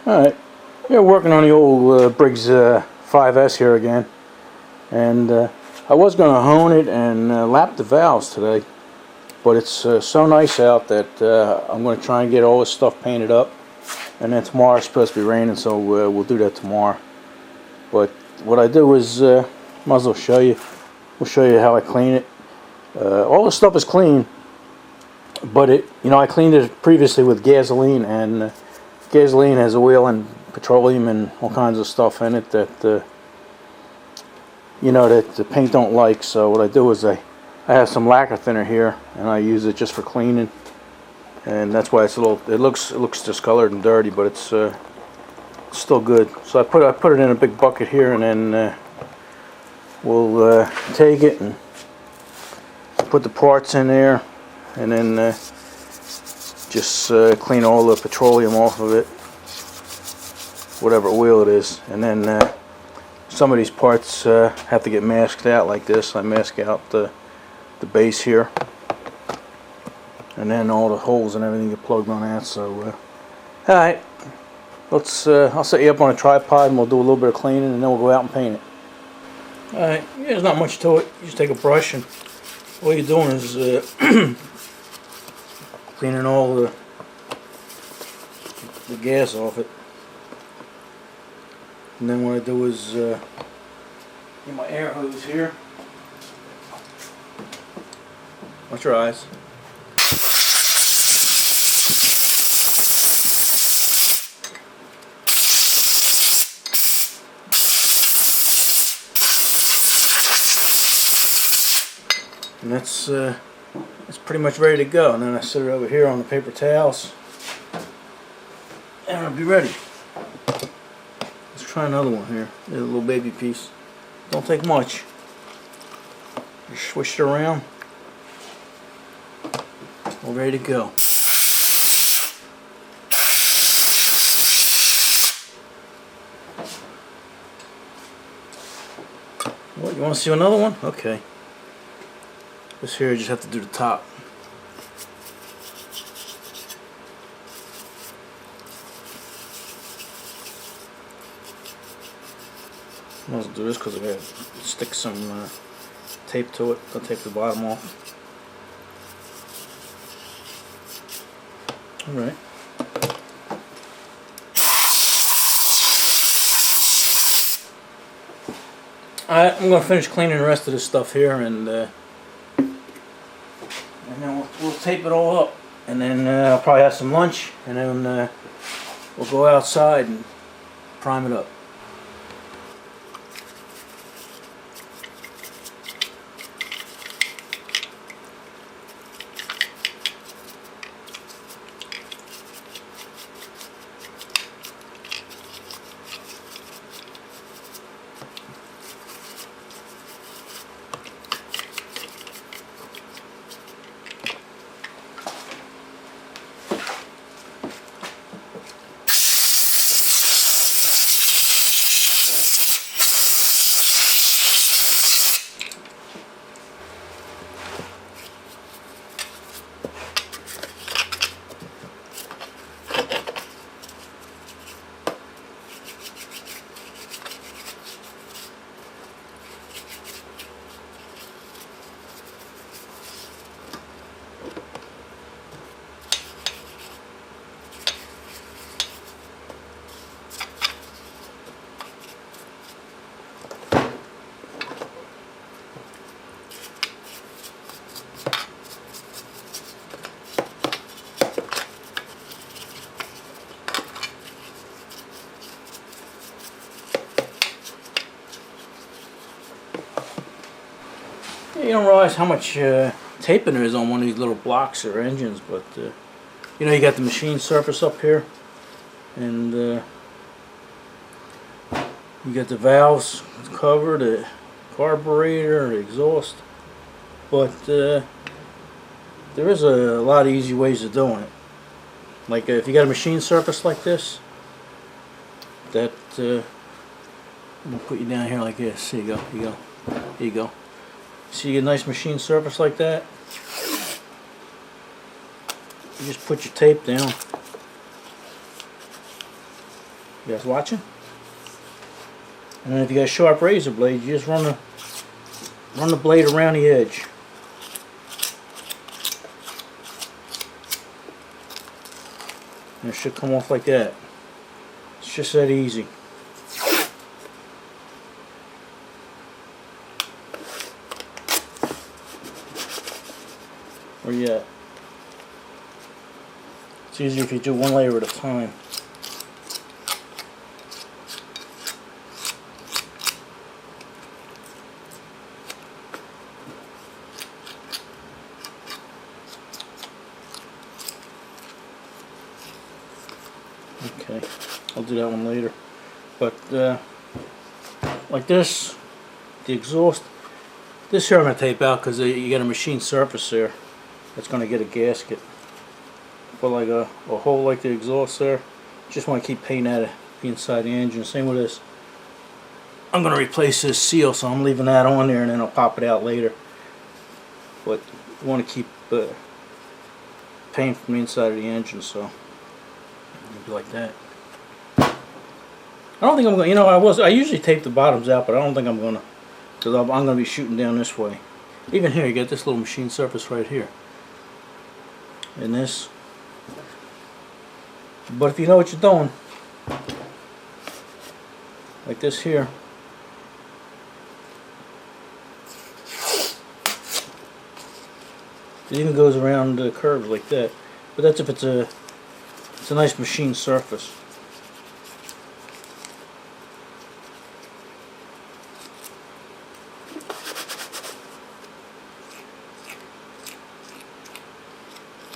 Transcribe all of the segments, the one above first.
Alright, we're working on the old Briggs 5S here again, and I was going to hone it and lap the valves today, but it's so nice out that I'm going to try and get all this stuff painted up, and then tomorrow it's supposed to be raining, so we'll do that tomorrow. But what I do is, might as well show you. We'll show you how I clean it. All the stuff is clean, but I cleaned it previously with gasoline, and gasoline has oil and petroleum and all kinds of stuff in it that that the paint don't like. So what I do is I have some lacquer thinner here, and I use it just for cleaning, and that's why it's it looks discolored and dirty, but it's still good. So I put it in a big bucket here, and then we'll take it and put the parts in there, and then just clean all the petroleum off of it, whatever oil it is. And then some of these parts have to get masked out like this. I mask out the base here, and then all the holes and everything get plugged on that. So alright, I'll set you up on a tripod, and we'll do a little bit of cleaning, and then we'll go out and paint it. Alright, there's not much to it. You just take a brush, and all you're doing is cleaning all the gas off it. And then what I do is get my air hose here. Watch your eyes. And that's pretty much ready to go. And then I set it over here on the paper towels, and I'll be ready. Let's try another one here. There's a little baby piece. Don't take much. Just swish it around. All ready to go. What, you want to see another one? Okay. This here, you just have to do the top. I might as well do this because I gotta stick some tape to it. I'll tape the bottom off. Alright. Alright, I'm going to finish cleaning the rest of this stuff here, and then we'll tape it all up, and then I'll probably have some lunch, and then we'll go outside and prime it up. You don't realize how much taping there is on one of these little blocks or engines, but you got the machine surface up here, and you got the valves covered, the carburetor, the exhaust, but there is a lot of easy ways of doing it. Like if you got a machine surface like this, that I'm gonna put you down here like this. Here you go. Here you go. Here you go. See, you get a nice machine surface like that. You just put your tape down, You guys watching? And then if you got a sharp razor blade, you just run the blade around the edge. And it should come off like that. It's just that easy. Where you at? It's easier if you do one layer at a time. Okay, I'll do that one later. But like this, the exhaust, this here I'm going to tape out because you got a machine surface there that's going to get a gasket. But like a hole like the exhaust there, just want to keep painting that inside the engine. Same with this. I'm going to replace this seal, so I'm leaving that on there and then I'll pop it out later. But you want to keep paint from the inside of the engine, so maybe like that. I don't think I'm going to, you know, I usually tape the bottoms out, but I don't think I'm going to, because I'm going to be shooting down this way. Even here, you get this little machine surface right here. And this. But if you know what you're doing, like this here, it even goes around the curves like that. But that's if it's a nice machine surface.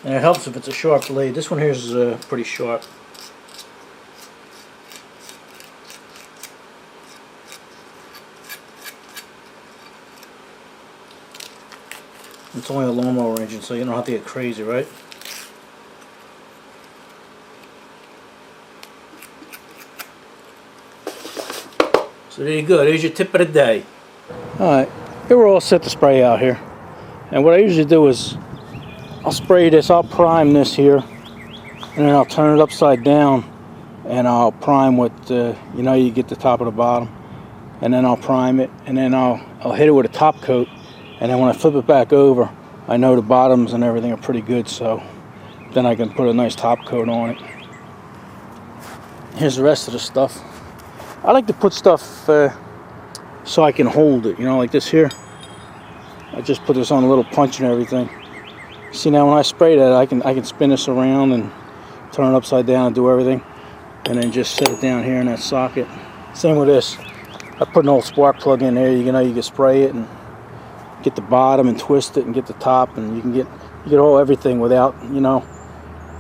And it helps if it's a sharp blade. This one here is pretty sharp. It's only a lawnmower engine, so you don't have to get crazy, right? So there you go. There's your tip of the day. Alright, here we're all set to spray out here. And what I usually do is I'll spray this, I'll prime this here, and then I'll turn it upside down and I'll prime with, you know, you get the top of the bottom, and then I'll prime it, and then I'll hit it with a top coat, and then when I flip it back over, I know the bottoms and everything are pretty good, so then I can put a nice top coat on it. Here's the rest of the stuff. I like to put stuff so I can hold it, you know, like this here. I just put this on a little punch and everything. See, now when I spray that, I can spin this around and turn it upside down and do everything, and then just set it down here in that socket. Same with this. I put an old spark plug in there. You know, you can spray it and get the bottom and twist it and get the top, and you get all everything without, you know,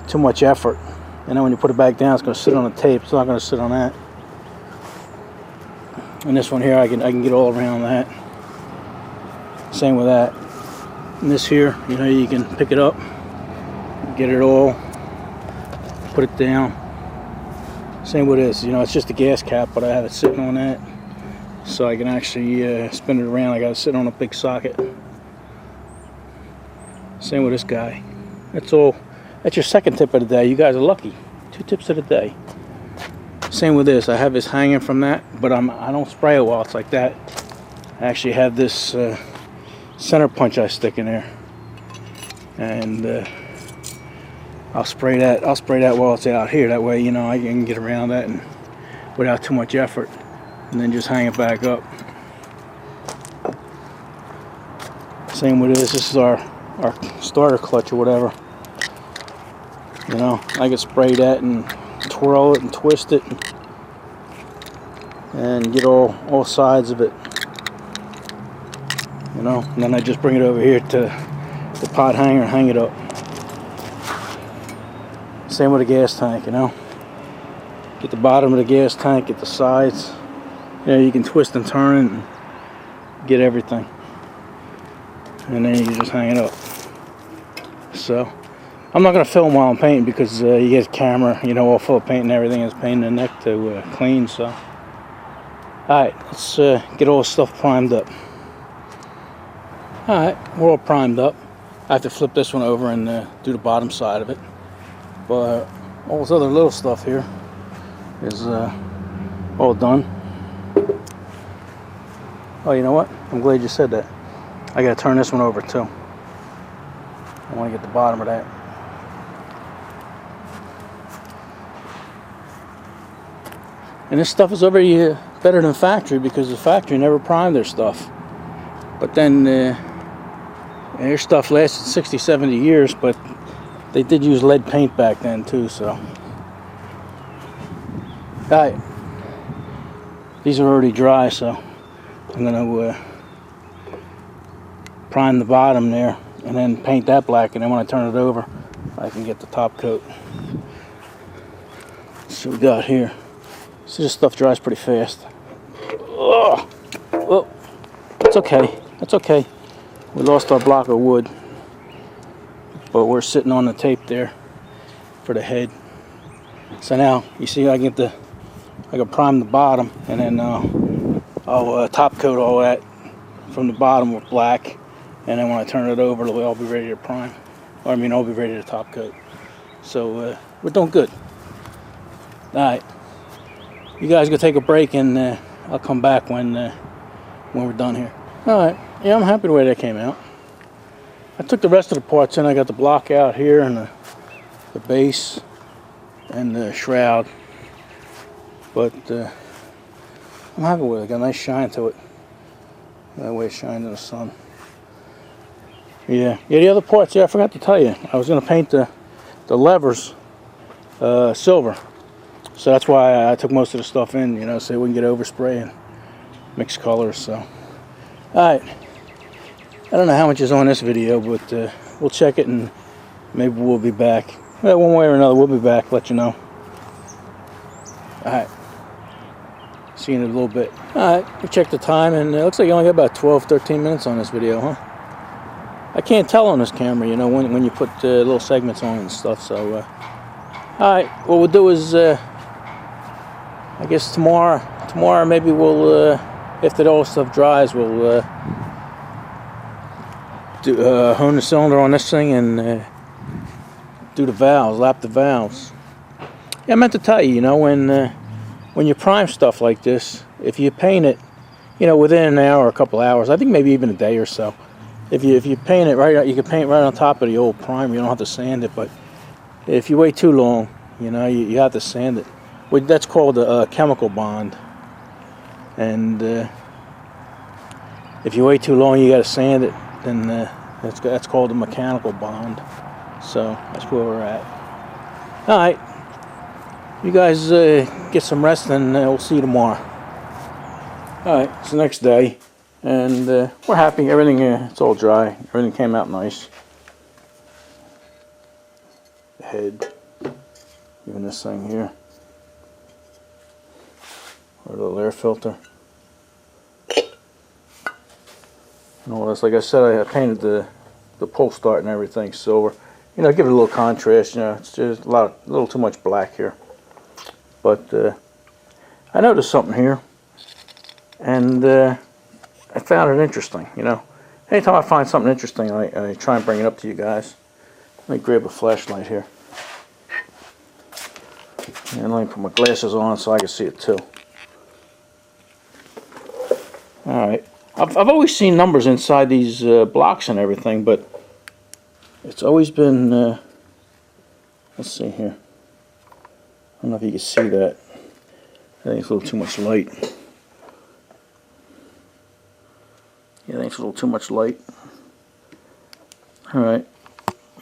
too much effort. And then when you put it back down, it's going to sit on the tape. It's not going to sit on that. And this one here, I can get all around that. Same with that. And this here, you know, you can pick it up, get it all, put it down. Same with this, you know, it's just a gas cap, but I have it sitting on that, so I can actually spin it around. I got it sitting on a big socket. Same with this guy. That's all. That's your second tip of the day. You guys are lucky. 2 tips of the day. Same with this. I have this hanging from that, but I don't spray it while it's like that. I actually have this center punch I stick in there, and I'll spray that while it's out here. That way, you know, I can get around that and without too much effort, and then just hang it back up. Same with this. This is our starter clutch or whatever. You know, I can spray that and twirl it and twist it and get all sides of it. You know, and then I just bring it over here to the pot hanger and hang it up. Same with the gas tank, you know. Get the bottom of the gas tank, get the sides. You know, you can twist and turn it and get everything. And then you can just hang it up. So, I'm not going to film while I'm painting because you get a camera, you know, all full of paint and everything. It's a pain in the neck to clean, so. Alright, let's get all this stuff primed up. Alright, we're all primed up. I have to flip this one over and do the bottom side of it. But all this other little stuff here, is all done. Oh, you know what? I'm glad you said that. I gotta turn this one over too. I want to get the bottom of that. And this stuff is already better than factory because the factory never primed their stuff. But then their stuff lasted 60, 70 years, but they did use lead paint back then too, so. Alright. These are already dry, so I'm gonna prime the bottom there and then paint that black, and then when I turn it over I can get the top coat. So we got here. So this stuff dries pretty fast. Oh, well, it's okay. It's okay. We lost our block of wood, but we're sitting on the tape there for the head. So now you see I can prime the bottom, and then I'll top coat all that from the bottom with black, and then when I turn it over, it'll all be ready to prime. Or I mean, I'll be ready to top coat. So we're doing good. All right. You guys go take a break, and I'll come back when we're done here. All right. Yeah, I'm happy the way that came out. I took the rest of the parts in. I got the block out here, and the base, and the shroud. But I'm happy with it. Got a nice shine to it. That way it shines in the sun. Yeah. Yeah. The other parts. Yeah, I forgot to tell you. I was gonna paint the levers silver. So that's why I took most of the stuff in, you know, so we can get overspray and mix colors. So, all right. I don't know how much is on this video, but we'll check it and maybe we'll be back. Well, one way or another, we'll be back. Let you know. All right. See you in a little bit. All right. We checked the time, and it looks like you only got about 12, 13 minutes on this video, huh? I can't tell on this camera, you know, when you put little segments on and stuff. So, all right. What we'll do is. I guess tomorrow maybe we'll, after all stuff dries, we'll hone the cylinder on this thing and do the valves, lap the valves. Yeah, I meant to tell you, you know, when you prime stuff like this, if you paint it, you know, within an hour or a couple hours, I think maybe even a day or so, if you paint it right, you can paint right on top of the old primer. You don't have to sand it, but if you wait too long, you know, you have to sand it. That's called a chemical bond, and if you wait too long, you got to sand it. Then that's called a mechanical bond. So that's where we're at. All right, you guys get some rest, and we'll see you tomorrow. All right, it's the next day, and we're happy. Everything it's all dry. Everything came out nice. The head, even this thing here. Or a little air filter. And all this, like I said, I painted the pull start and everything silver. You know, give it a little contrast. You know, it's just a little too much black here. But I noticed something here, and I found it interesting. You know, anytime I find something interesting, I try and bring it up to you guys. Let me grab a flashlight here, and let me put my glasses on so I can see it too. Alright, I've always seen numbers inside these blocks and everything, but it's always been, let's see here, I don't know if you can see that. I think it's a little too much light. Yeah, I think it's a little too much light. Alright,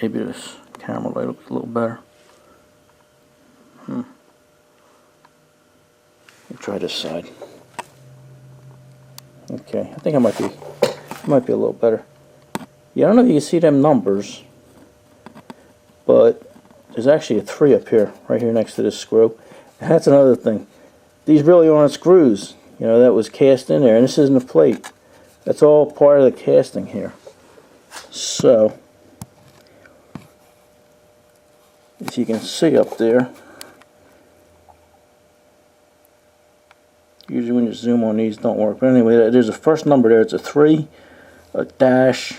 maybe this camera light will be a little better. Let me try this side. Okay, I think it might be a little better. Yeah, I don't know if you can see them numbers, but there's actually a 3 up here, right here next to this screw. And that's another thing. These really aren't screws, you know, that was cast in there, and this isn't a plate. That's all part of the casting here. So, if you can see up there, usually when you zoom on these don't work, but anyway, there's a first number there. It's a 3, a dash,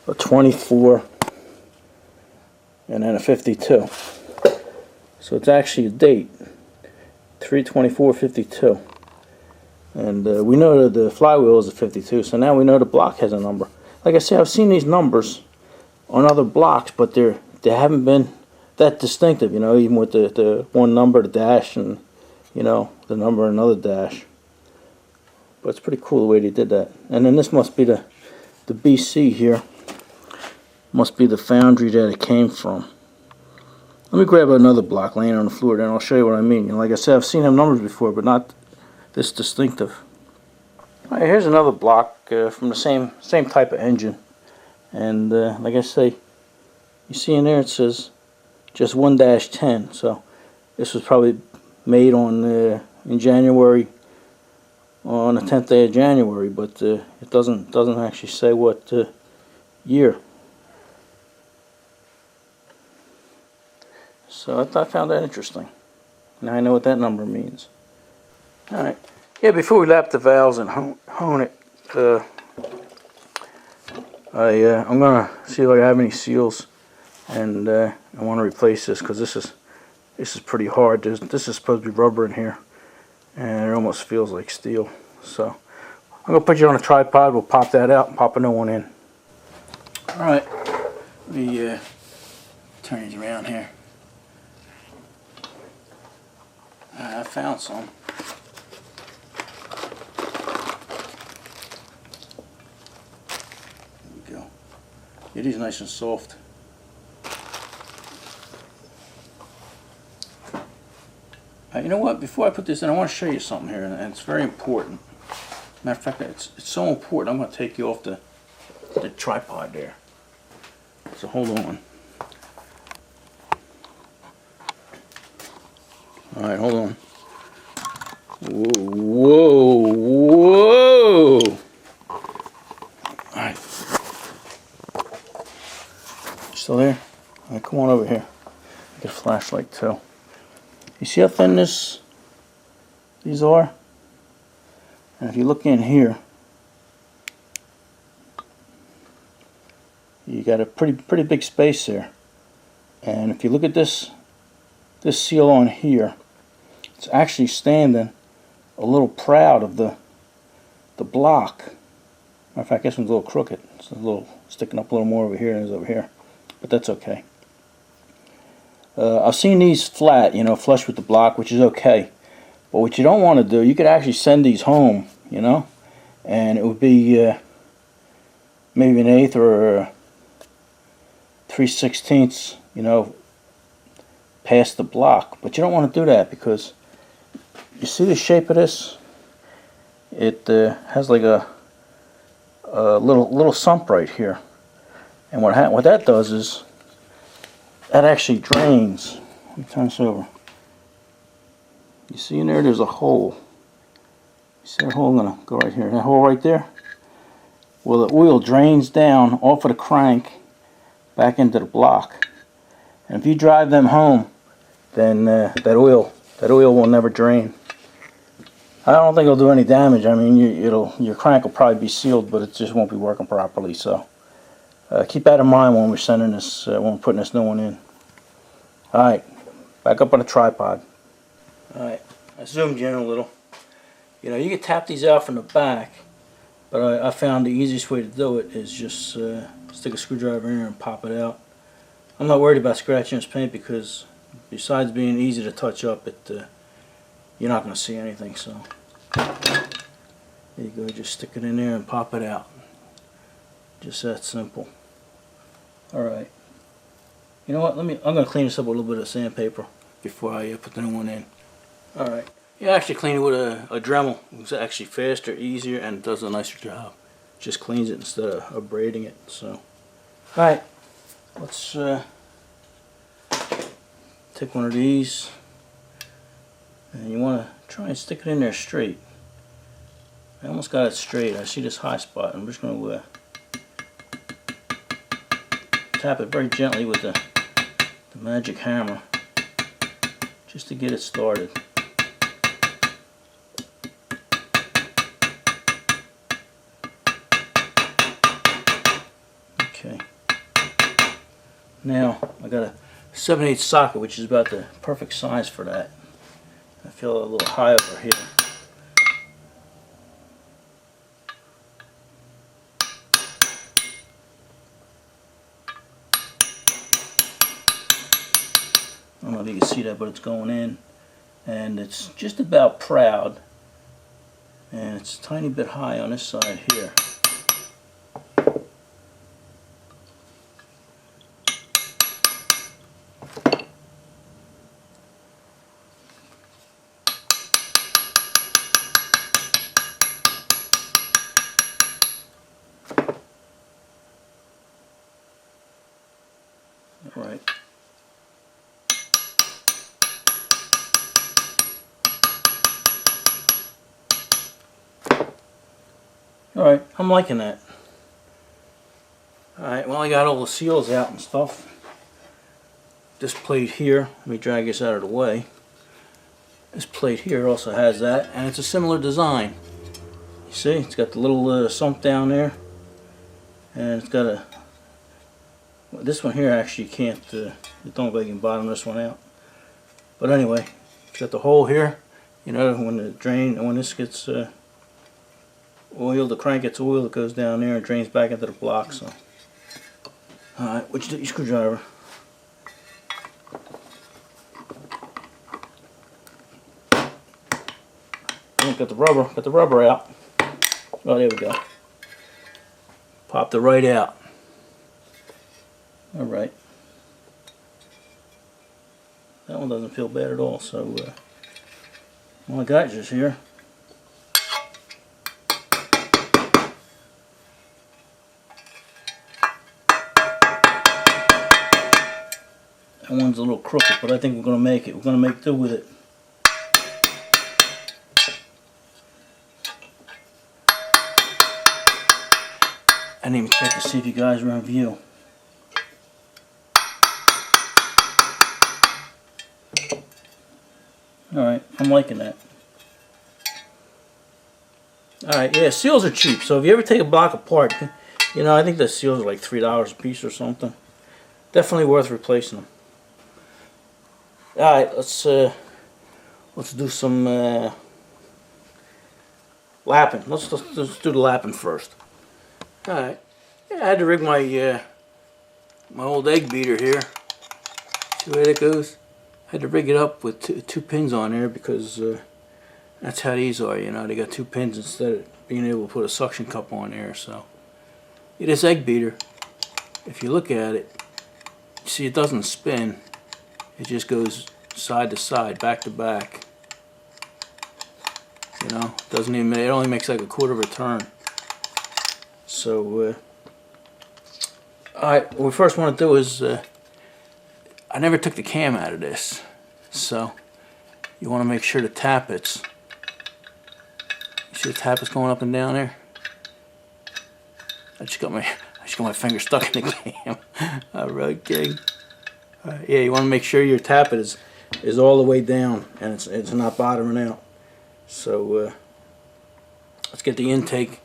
a 24, and then a 52. So it's actually a date, 3/24/52. And we know that the flywheel is a 52, so now we know the block has a number. Like I say, I've seen these numbers on other blocks, but they haven't been that distinctive, you know, even with the one number, the dash, and, you know, the number, another dash. But it's pretty cool the way they did that. And then this must be the BC here. Must be the foundry that it came from. Let me grab another block laying on the floor, then I'll show you what I mean. You know, like I said, I've seen them numbers before, but not this distinctive. All right, here's another block from the same type of engine. And like I say, you see in there it says just 1-10. So this was probably made on in January, on the 10th day of January, but it doesn't actually say what year. So I found that interesting. Now I know what that number means. All right. Yeah, before we lap the valves and hone it, I'm gonna see if I have any seals, and I want to replace this because this is pretty hard. This is supposed to be rubber in here, and it almost feels like steel. So I'm gonna put you on a tripod. We'll pop that out and pop a new one in. All right, let me turn these around here. I found some. It is nice and soft. You know what? Before I put this in, I want to show you something here, and it's very important. Matter of fact, it's so important. I'm going to take you off the tripod there. So hold on. All right, hold on. Whoa, whoa, whoa! All right. Still there? All right, come on over here. Get a flashlight too. You see how thin these are? And if you look in here, you got a pretty big space there. And if you look at this seal on here, it's actually standing a little proud of the block. Matter of fact, this one's a little crooked. It's a little sticking up a little more over here than it is over here. But that's okay. I've seen these flat, you know, flush with the block, which is okay. But what you don't want to do, you could actually send these home, you know, and it would be maybe an 1/8 or 3/16, you know, past the block. But you don't want to do that because you see the shape of this. It has like a little sump right here. And what that does is that actually drains. Let me turn this over. You see in there, there's a hole. You see that hole? I'm gonna go right here. That hole right there. Well, the oil drains down off of the crank back into the block. And if you drive them home, then that oil will never drain. I don't think it'll do any damage. I mean, your crank will probably be sealed, but it just won't be working properly. So. Keep that in mind when we're sending this, when we're putting this new one in. Alright, back up on the tripod. Alright, I zoomed you in a little. You know, you can tap these out from the back, but I found the easiest way to do it is just stick a screwdriver in there and pop it out. I'm not worried about scratching this paint because besides being easy to touch up, you're not going to see anything. So there you go, just stick it in there and pop it out. Just that simple. Alright. You know what? I'm going to clean this up with a little bit of sandpaper before I put the new one in. Alright. You actually clean it with a Dremel. It's actually faster, easier, and it does a nicer job. Just cleans it instead of braiding it. So, alright. Let's take one of these. And you want to try and stick it in there straight. I almost got it straight. I see this high spot. I'm just going to tap it very gently with the magic hammer just to get it started. Okay. Now I gotta 7/8 socket, which is about the perfect size for that. I feel a little high over here. I don't know if you can see that, but it's going in, and it's just about proud, and it's a tiny bit high on this side here. All right. Alright, I'm liking that. Alright, well, I got all the seals out and stuff. This plate here, let me drag this out of the way. This plate here also has that, and it's a similar design. You see, it's got the little sump down there, and it's got a. Well, this one here actually you can't. You don't think you can bottom this one out. But anyway, it's got the hole here. You know, when the drain, when this gets oil, the crank gets oil, it goes down there and drains back into the block. So, alright, which is your screwdriver? Oh, got the rubber out. Oh, there we go. Popped it right out. Alright. That one doesn't feel bad at all. So, all I got is here. That one's a little crooked, but I think we're going to make it. We're going to make do with it. I didn't even check to see if you guys were on view. Alright, I'm liking that. Alright, yeah, seals are cheap. So if you ever take a block apart, you know, I think the seals are like $3 a piece or something. Definitely worth replacing them. Alright, let's do some lapping. Let's do the lapping first. Alright, yeah, I had to rig my my old egg beater here. See where that goes? I had to rig it up with two pins on there because that's how these are, you know. They got two pins instead of being able to put a suction cup on there. So, yeah, this egg beater, if you look at it, you see it doesn't spin. It just goes side to side, back to back. You know, doesn't even. It only makes like a quarter of a turn. So, alright, what we first want to do is, I never took the cam out of this, so you want to make sure the tappets. You see the tappets going up and down there? I just got my finger stuck in the cam. Alright, gang. Yeah, you want to make sure your tappet is all the way down and it's not bottoming out. So let's get the intake.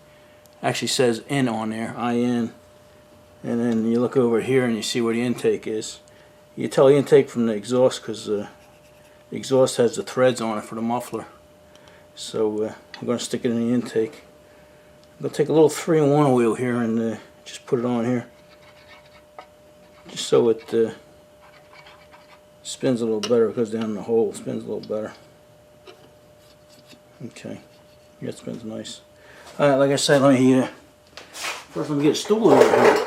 Actually says in on there, IN, and then you look over here and you see where the intake is. You tell the intake from the exhaust because the exhaust has the threads on it for the muffler. So I'm going to stick it in the intake. I'm going to take a little 3-in-1 oil here and just put it on here, just so it spins a little better. It goes down in the hole, spins a little better. Okay, yeah, it spins nice. Alright, like I said, let me first let me get a stool over here.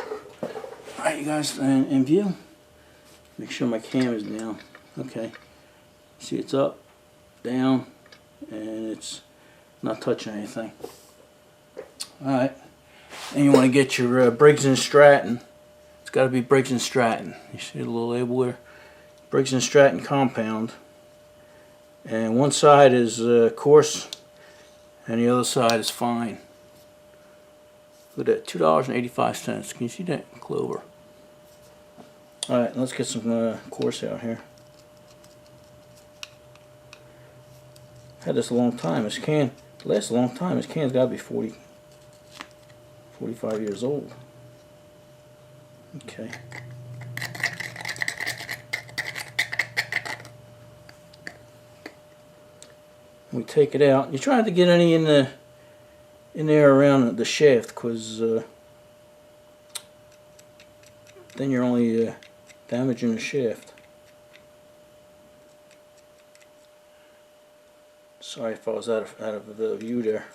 Alright, you guys in view. Make sure my cam is down. Okay. See, it's up, down, and it's not touching anything. Alright. And you want to get your Briggs and Stratton. It's got to be Briggs and Stratton. You see the little label there? Briggs and Stratton compound. And one side is coarse, and the other side is fine. Look at that, $2.85. Can you see that? Clover. Alright, let's get some coarse out here. Had this a long time. This can lasts a long time. This can's got to be 45 years old. Okay. We take it out. You try not to get any in there around the shaft, because then you're only damaging the shaft. Sorry if I was out of the view there.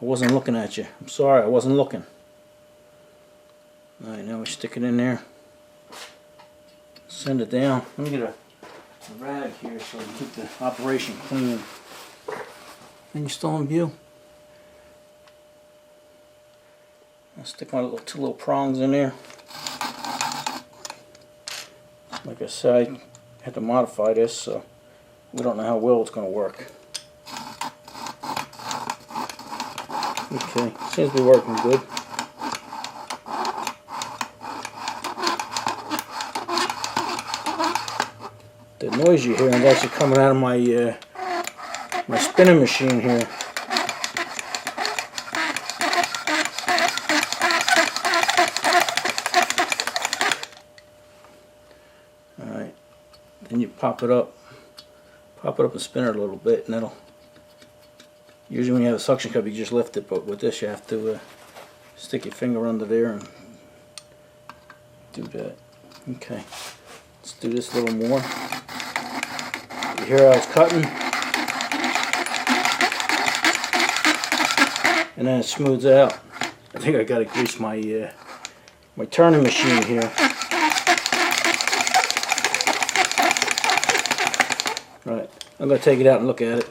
I wasn't looking at you. I'm sorry, I wasn't looking. Alright, now we stick it in there. Send it down. Let me get a rag here so I can keep the operation clean. And you're still in view. I'll stick my two little prongs in there. Like I said, I had to modify this, so we don't know how well it's going to work. Okay, seems to be working good. The noise you hear is actually coming out of my my spinning machine here. Alright, then you pop it up and spin it a little bit, and that'll, usually when you have a suction cup you just lift it, but with this you have to stick your finger under there and do that. Okay, let's do this a little more. You hear how it's cutting? And then it smooths out. I think I gotta grease my my turning machine here. Right, I'm gonna take it out and look at it.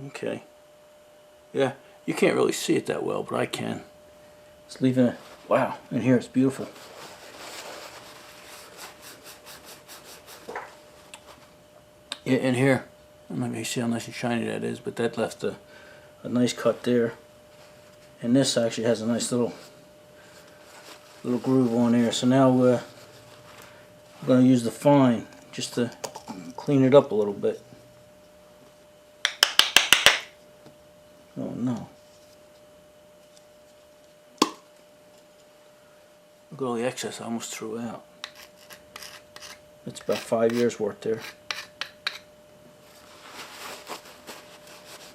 Okay. Yeah, you can't really see it that well, but I can. It's leaving it. Wow, in here it's beautiful. Yeah, in here, I don't know if you see how nice and shiny that is, but that left a nice cut there. And this actually has a nice little groove on there. So now I'm going to use the fine just to clean it up a little bit. Oh no. Look at all the excess I almost threw out. That's about 5 years worth there.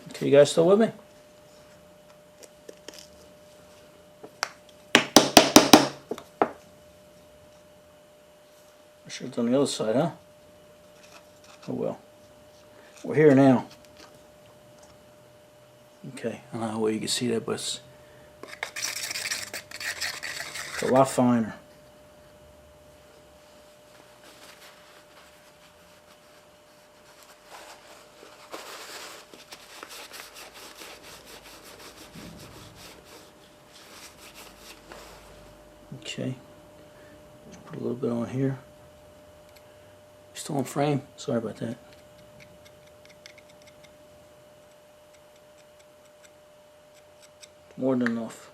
Okay, you guys still with me? I should have done the other side, huh? Oh well. We're here now. Okay, I don't know how well you can see that, but it's a lot finer. Okay, just put a little bit on here. Still in frame? Sorry about that. More than enough.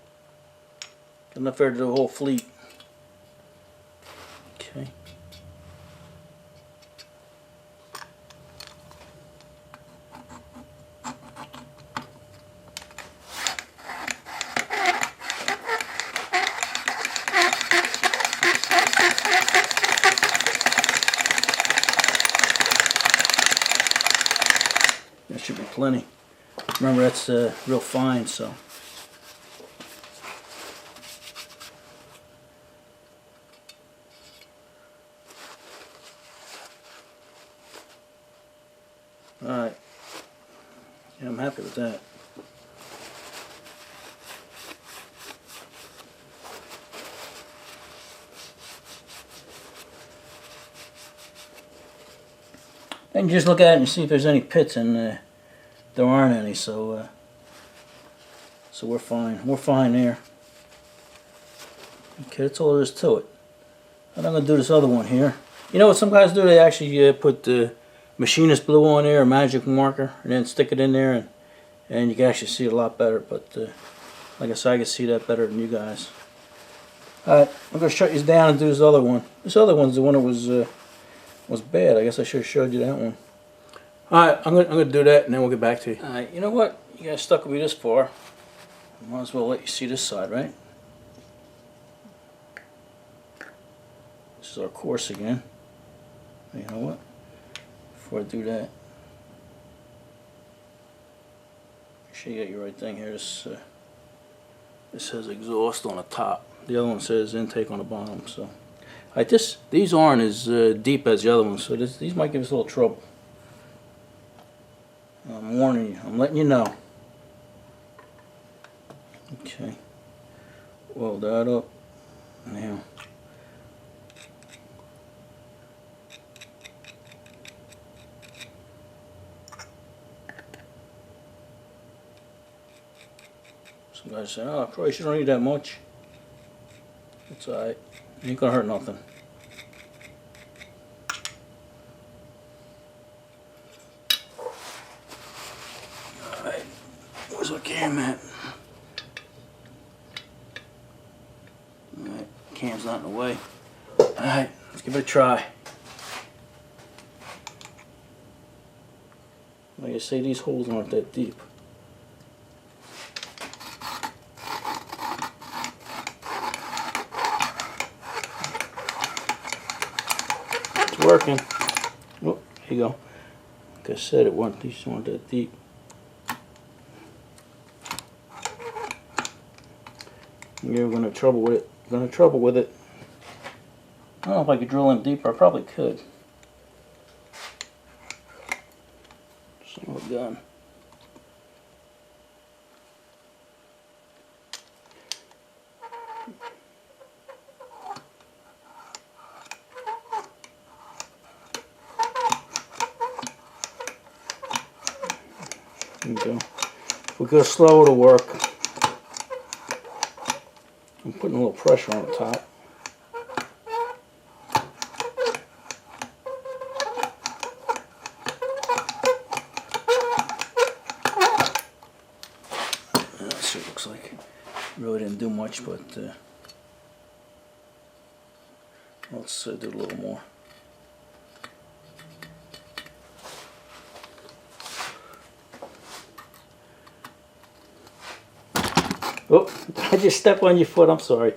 Enough there to do the whole fleet. Okay. That should be plenty. Remember, that's real fine, so. Alright, yeah, I'm happy with that. And just look at it and see if there's any pits, and there aren't any, so we're fine. We're fine there. Okay, that's all there is to it. And I'm going to do this other one here. You know what some guys do? They actually put the machinist blue on there, a magic marker, and then stick it in there, and you can actually see it a lot better. But like I said, I can see that better than you guys. Alright, I'm going to shut you down and do this other one. This other one's the one that was bad. I guess I should have showed you that one. Alright, I'm gonna do that and then we'll get back to you. Alright, you know what? You guys stuck with me this far. Might as well let you see this side, right? This is our course again. You know what? Before I do that, make sure you get your right thing here. This says exhaust on the top. The other one says intake on the bottom. So, these aren't as deep as the other ones, so these might give us a little trouble. I'm warning you. I'm letting you know. Okay. Weld that up. Now. Some guys say, "Oh, Christ, you don't need that much." It's alright. Ain't gonna hurt nothing. Alright. Where's our cam at? Alright. Cam's not in the way. Alright. Let's give it a try. Like I say, these holes aren't that deep. Working. Oh, here you go. Like I said, these weren't that deep. You're gonna have trouble with it. Gonna have trouble with it. I don't know if I could drill in deeper. I probably could. Son of a gun. There you go. If we go slow, it'll work. I'm putting a little pressure on the top. Let's see what it looks like. Really didn't do much, but let's do a little more. Oh, I just stepped on your foot, I'm sorry.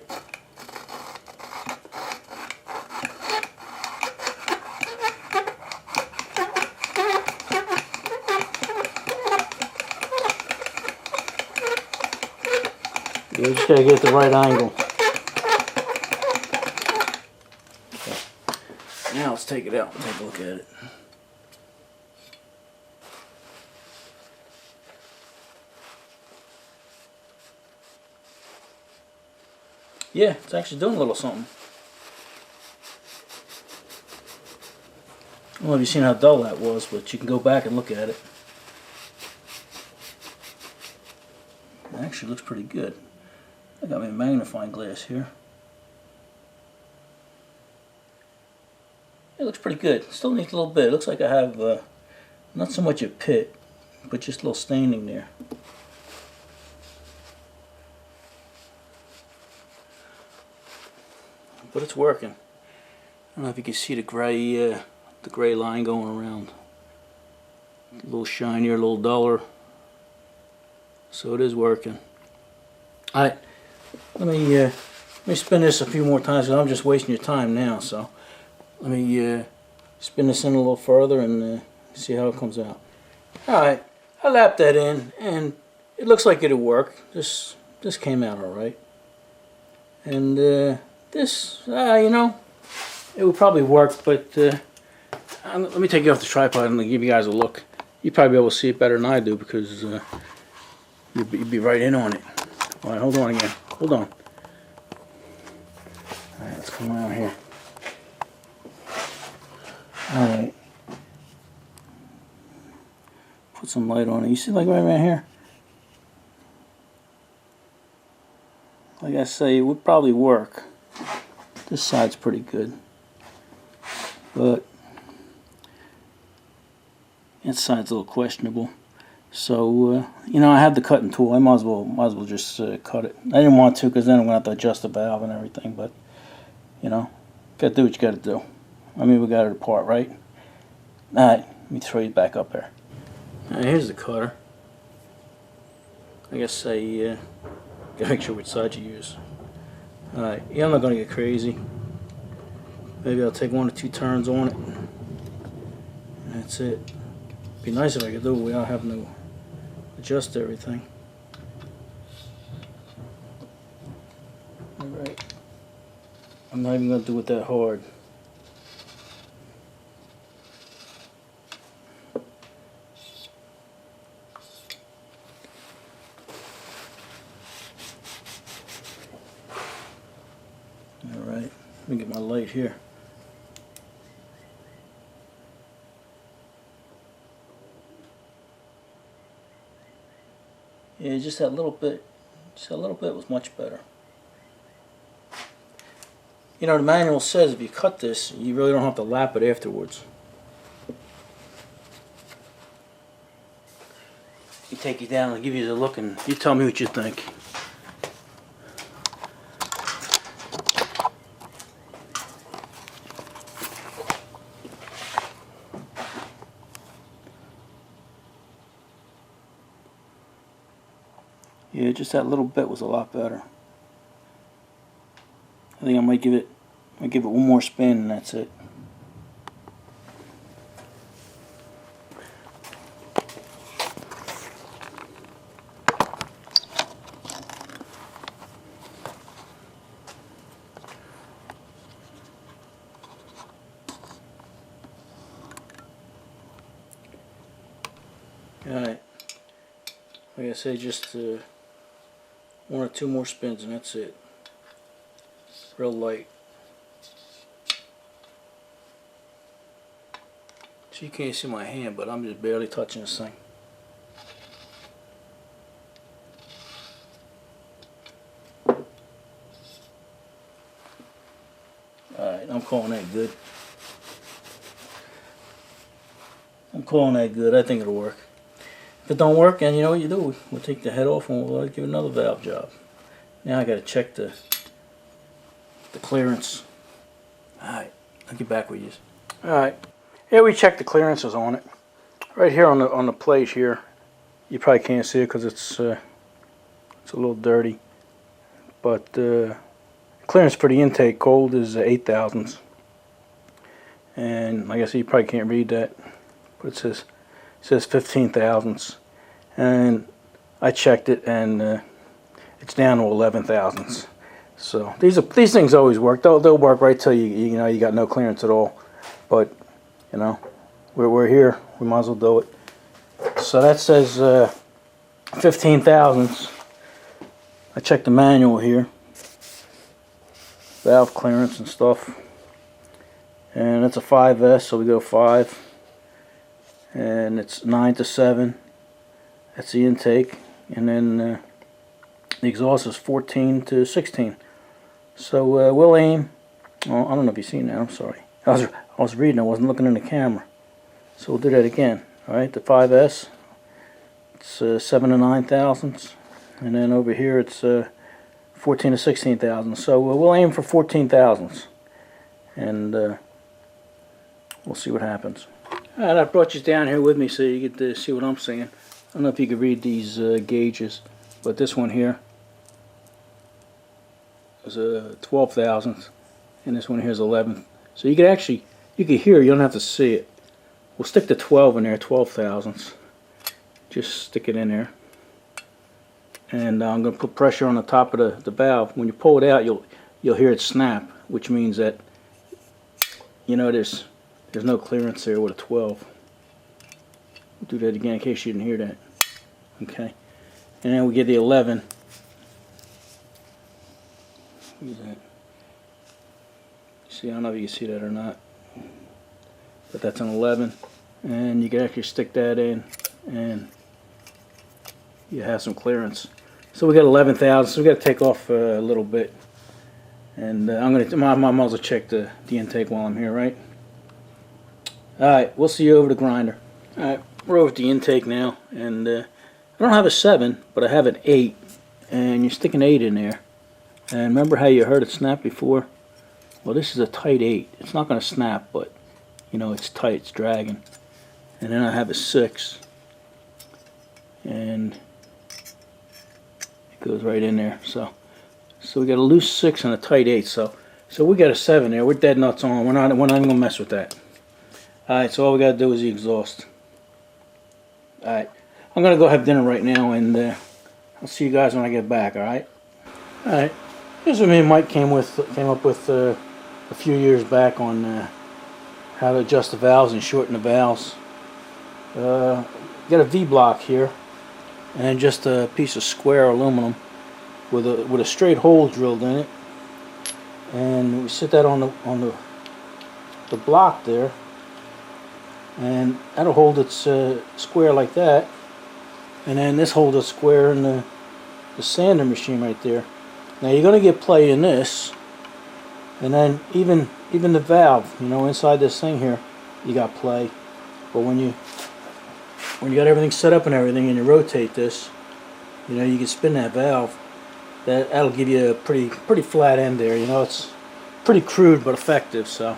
You just gotta get the right angle. Okay. Now let's take it out and take a look at it. Yeah, it's actually doing a little something. I don't know if you've seen how dull that was, but you can go back and look at it. It actually looks pretty good. I got my magnifying glass here. It looks pretty good. Still needs a little bit. It looks like I have not so much a pit, but just a little staining there. But it's working. I don't know if you can see the gray line going around. A little shinier, a little duller. So it is working. Alright, let me spin this a few more times because I'm just wasting your time now. So let me spin this in a little further and see how it comes out. Alright, I lapped that in and it looks like it'll work. This came out alright. And this, you know, it would probably work, but let me take you off the tripod and give you guys a look. You'd probably be able to see it better than I do because you'd be right in on it. Alright, hold on again. Hold on. Alright, let's come around here. Alright. Put some light on it. You see, like right around here? Like I say, it would probably work. This side's pretty good. But that side's a little questionable. So you know, I have the cutting tool. I might as well just cut it. I didn't want to because then I'm gonna have to adjust the valve and everything. But you know, gotta do what you gotta do. I mean, we got it apart, right? All right, let me throw you back up here. All right, here's the cutter. I guess I gotta make sure which side you use. All right, yeah, I'm not gonna get crazy. Maybe I'll take 1 or 2 turns on it. And that's it. Be nice if I could do it without having to adjust everything. All right. I'm not even gonna do it that hard. Alright, let me get my light here. Yeah, just that little bit was much better. You know, the manual says if you cut this, you really don't have to lap it afterwards. You take it down and give you the look and you tell me what you think. Yeah, just that little bit was a lot better. I think I might give it one more spin and that's it. Alright, like I say, just 1 or 2 more spins and that's it. Real light. So you can't see my hand, but I'm just barely touching this thing. Alright, I'm calling that good. I think it'll work. If it don't work, and you know what you do, we'll take the head off and we'll give it another valve job. Now I gotta check the clearance. Alright, I'll get back with you. Alright, here we check the clearances on it. Right here on the plate here, you probably can't see it because it's a little dirty. But clearance for the intake cold is 8 thousandths. And like I said, you probably can't read that, but it says 15 thousandths. And I checked it and it's down to 11 thousandths. So these things always work. They'll work right till you know you got no clearance at all. But you know, we're here. We might as well do it. So that says 15 thousandths. I checked the manual here, valve clearance and stuff, and it's a 5S, so we go 5, and it's 9 to 7. That's the intake, and then the exhaust is 14 to 16. So we'll aim. Well, I don't know if you've seen that. I'm sorry. I was reading. I wasn't looking in the camera. So we'll do that again. All right, the 5S. It's 7 to 9 thousandths, and then over here it's 14 to 16 thousandths. So we'll aim for 14 thousandths, and we'll see what happens. All right, I brought you down here with me so you get to see what I'm saying. I don't know if you can read these gauges, but this one here is a 12 thousandth, and this one here is 11th. So you can hear. You don't have to see it. We'll stick the 12 in there, 12 thousandths. Just stick it in there, and I'm going to put pressure on the top of the valve. When you pull it out, you'll hear it snap, which means that you know there's no clearance there with a 12. We'll do that again in case you didn't hear that. Okay, and then we get the 11. Look at that. See, I don't know if you can see that or not, but that's an 11, and you can actually stick that in, and you have some clearance. So we got 11 thousandths. So we got to take off a little bit, and I'm gonna might as well check the intake while I'm here, right? All right, we'll see you over the grinder. All right. we're over at the intake now, and I don't have a 7, but I have an 8, and you stick an 8 in there. And remember how you heard it snap before? Well, this is a tight 8. It's not going to snap, but you know, it's tight, it's dragging. And then I have a 6, and it goes right in there. So we got a loose 6 and a tight 8. So we got a 7 there. We're dead nuts on. We're not even gonna mess with that. All right. So all we got to do is the exhaust. All right. I'm gonna go have dinner right now, and I'll see you guys when I get back. All right. All right. Here's what me and Mike came up with a few years back on how to adjust the valves and shorten the valves. Got a V-block here, and just a piece of square aluminum with a straight hole drilled in it, and we sit that on the block there, and that'll hold it square like that, and then this holds it square in the sander machine right there. Now you're gonna get play in this, and then even the valve, you know, inside this thing here, you got play. But when you got everything set up and everything, and you rotate this, you know, you can spin that valve. That'll give you a pretty flat end there. You know, it's pretty crude but effective. So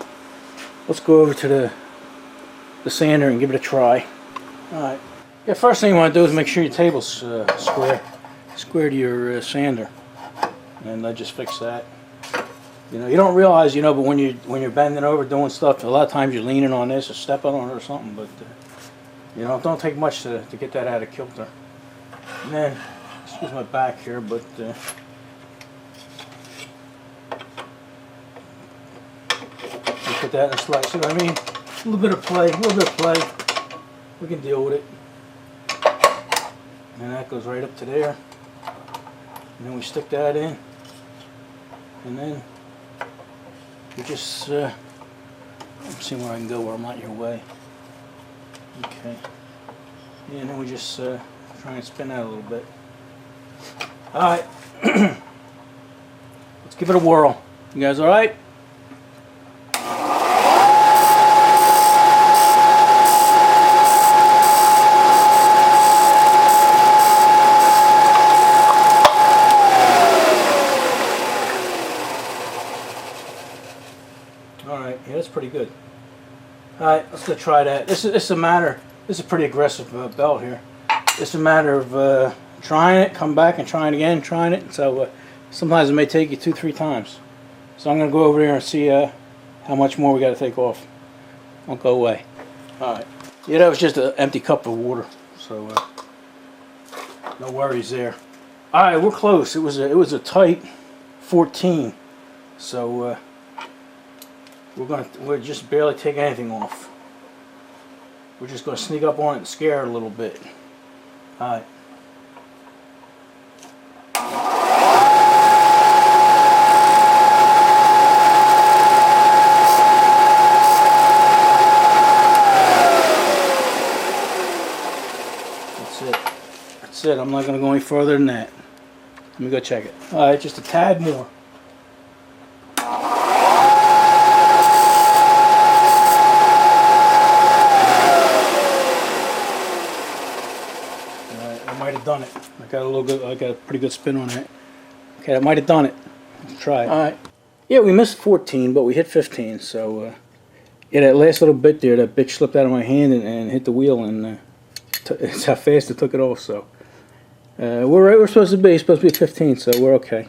let's go over to the sander and give it a try. All right. Yeah. First thing you want to do is make sure your table's square to your sander, and I just fixed that. You know, you don't realize, you know, but when you're bending over doing stuff, a lot of times you're leaning on this or stepping on it or something. But you know, it don't take much to get that out of kilter. And then, excuse my back here, but put that in a slice. See what I mean? A little bit of play, we can deal with it. And that goes right up to there. And then we stick that in. And then we just, let's see where I can go where I'm not in your way. Okay. And then we just try and spin that a little bit. Alright. Let's give it a whirl. You guys alright? Alright, yeah, that's pretty good. Alright, let's go try that. This is a pretty aggressive belt here. It's a matter of trying it, come back and trying it again, trying it. So sometimes it may take you 2-3 times. So I'm going to go over there and see how much more we got to take off. Won't go away. Alright. Yeah, that was just an empty cup of water. So no worries there. Alright, we're close. It was a tight 14. So we're just barely taking anything off. We're just going to sneak up on it and scare it a little bit. Alright. That's it. I'm not going to go any further than that. Let me go check it. Alright, just a tad more. Done it. I got a pretty good spin on that. Okay, that might have done it. Let's try it. Alright. Yeah, we missed 14, but we hit 15, so yeah, that last little bit there, that bitch slipped out of my hand and hit the wheel, and it's how fast it took it off, so we're right where we're supposed to be. It's supposed to be 15, so we're okay.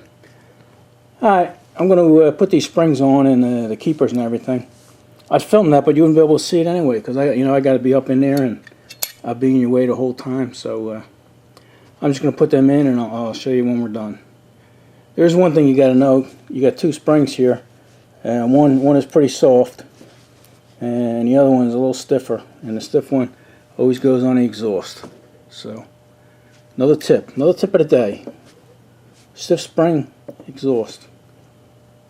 Alright, I'm gonna put these springs on and the keepers and everything. I'd film that, but you wouldn't be able to see it anyway, because I gotta be up in there and I'll be in your way the whole time, so I'm just going to put them in, and I'll show you when we're done. There's one thing you got to know. You got 2 springs here, and one is pretty soft, and the other one is a little stiffer. And the stiff one always goes on the exhaust. So, another tip of the day: stiff spring, exhaust.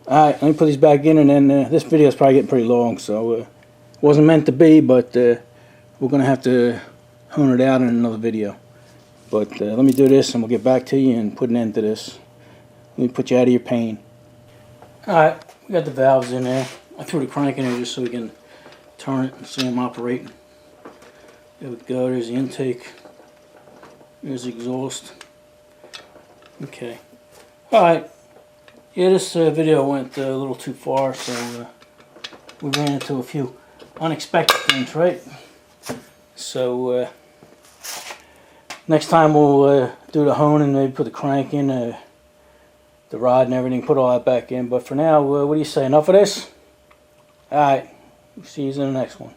All right, let me put these back in, and then this video is probably getting pretty long, so it wasn't meant to be, but we're going to have to hone it out in another video. But let me do this, and we'll get back to you and put an end to this. Let me put you out of your pain. Alright, we got the valves in there. I threw the crank in there just so we can turn it and see them operating. There we go, there's the intake. There's the exhaust. Okay. Alright. Yeah, this video went a little too far, so we ran into a few unexpected things, right? So next time we'll do the hone and maybe put the crank in, the rod and everything, put all that back in. But for now, what do you say? Enough of this? Alright. See you in the next one.